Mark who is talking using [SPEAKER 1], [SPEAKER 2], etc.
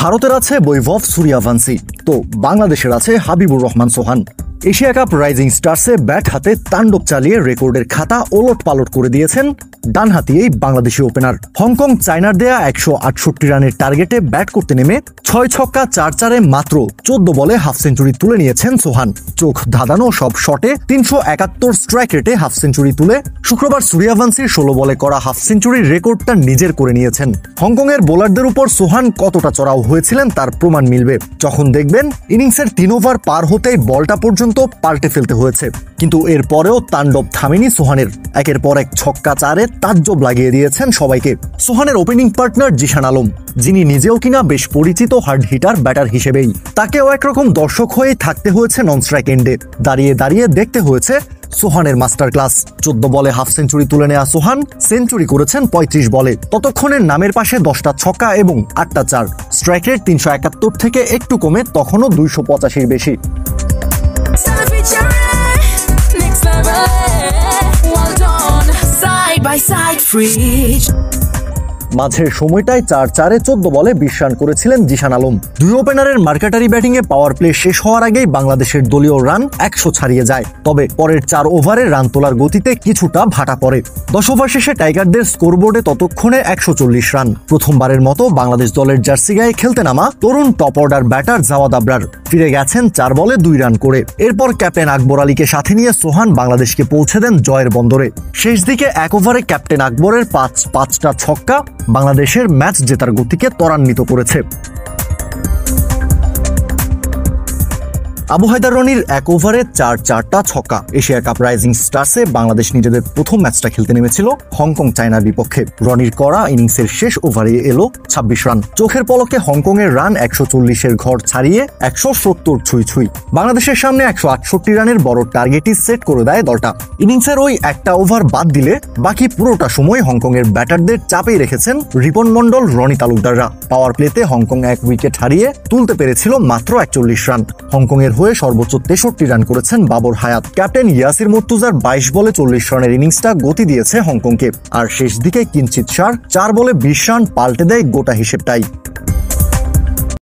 [SPEAKER 1] ভারতের আছে বৈভব সূর্যবংশী, তো বাংলাদেশের আছে হাবিবুর রহমান সোহান। এশিয়া কাপ রাইজিং স্টার্সে ব্যাট হাতে তাণ্ডব চালিয়ে রেকর্ডের খাতা ওলট পালট করে দিয়েছেন ডানহাতি এই বাংলাদেশি ওপেনার। হংকং চায়নার দেয়া 168 রানের টার্গেটে ব্যাট করতে নেমে 6 ছক্কা 4-4-এ মাত্র 14 বলে হাফ সেঞ্চুরি তুলে নিয়েছেন সোহান। চোখ ধাঁধানো সব শটে 371 স্ট্রাইক রেটে হাফ সেঞ্চুরি তুলে শুক্রবার সূর্যবংশীর 16 বলে করা হাফ সেঞ্চুরির রেকর্ডটা নিজের করে নিয়েছেন। হংকংয়ের বোলারদের উপর সোহান কতটা চড়াও হয়েছিলেন তার প্রমাণ মিলবে যখন দেখবেন ইনিংসের 3 ওভার পার হতেই বলটা পর্যন্ত পাল্টে ফেলতে হয়েছে। কিন্তু এরপরেও তাণ্ডব থামেনি সোহানের। একের পর এক ছক্কা 4-এ তাজ্জব লাগিয়ে দিয়েছেন সবাইকে। সোহানের ওপেনিং পার্টনার জিশান আলম, যিনি নিজেও কিনা বেশ পরিচিত হার্ড হিটার ব্যাটার হিসেবেই, তাকেও একরকম দর্শক হয়েই থাকতে হয়েছে নন স্ট্রাইক এন্ডে। দাঁড়িয়ে দাঁড়িয়ে দেখতে হয়েছে সোহানের মাস্টার ক্লাস। 14 বলে হাফ সেঞ্চুরি তুলে নেওয়া সোহান সেঞ্চুরি করেছেন 35 বলে। ততক্ষণে নামের পাশে 10টা ছক্কা এবং 8টা 4। স্ট্রাইক রেট 371 থেকে একটু কমে তখনও 285-র বেশি। মাঝের সময়টায় 4-4-এ 14 বলে 20 রান করেছিলেন জিশান আলম। দুই ওপেনারের মার্কাটারি ব্যাটিংয়ে পাওয়ার প্লে শেষ হওয়ার আগেই বাংলাদেশের দলীয় রান 100 ছাড়িয়ে যায়। তবে পরের 4 ওভারে রান তোলার গতিতে কিছুটা ভাটা পড়ে। 10 ওভার শেষে টাইগারদের স্কোরবোর্ডে ততক্ষণে 140 রান। প্রথমবারের মতো বাংলাদেশ দলের জার্সি গায়ে খেলতে নামা তরুণ top order batter Jawad Abrar ফিরে গেছেন 4 বলে 2 রান করে। এরপর ক্যাপ্টেন আকবর আলীকে সাথে নিয়ে সোহান বাংলাদেশকে পৌঁছে দেন জয়ের বন্দরে। শেষ দিকে 1 ওভারে ক্যাপ্টেন আকবরের 5টা ছক্কা বাংলাদেশের ম্যাচ জেতার গতিকে ত্বরান্বিত করেছে। আবু হায়দার রনির 1 ওভারে 4টা ছক্কা। এশিয়া কাপ রাইজিং স্টার্সে বাংলাদেশ নিজেদের প্রথম ম্যাচটা খেলতে নেমেছিল হংকং চায়নার বিপক্ষে। রনির করা ইনিংসের শেষ ওভারে এলো 26 রান। চোখের পলকে হংকং এর রান 140-এর ঘর ছাড়িয়ে 170 ছুঁই। বাংলাদেশের সামনে 168 রানের বড় টার্গেটই সেট করে দেয় দলটা। ইনিংসের ওই একটা ওভার বাদ দিলে বাকি পুরোটা সময় হংকং এর ব্যাটারদের চাপেই রেখেছেন রিপন মন্ডল, রনি তালুকদাররা। পাওয়ার প্লেতে হংকং 1 উইকেট হারিয়ে তুলতে পেরেছিল মাত্র 41 রান। হংকং এর হয়ে সর্বোচ্চ 63 রান করেছেন বাবর হায়াত। ক্যাপ্টেন ইয়াসির মুর্তজার 22 বলে 40 রানের ইনিংসটা গতি দিয়েছে হংকংকে। আর শেষ দিকে কিঞ্চিত সার 4 বলে 20 রান পাল্টে দেয় গোটা হিসেবটাই।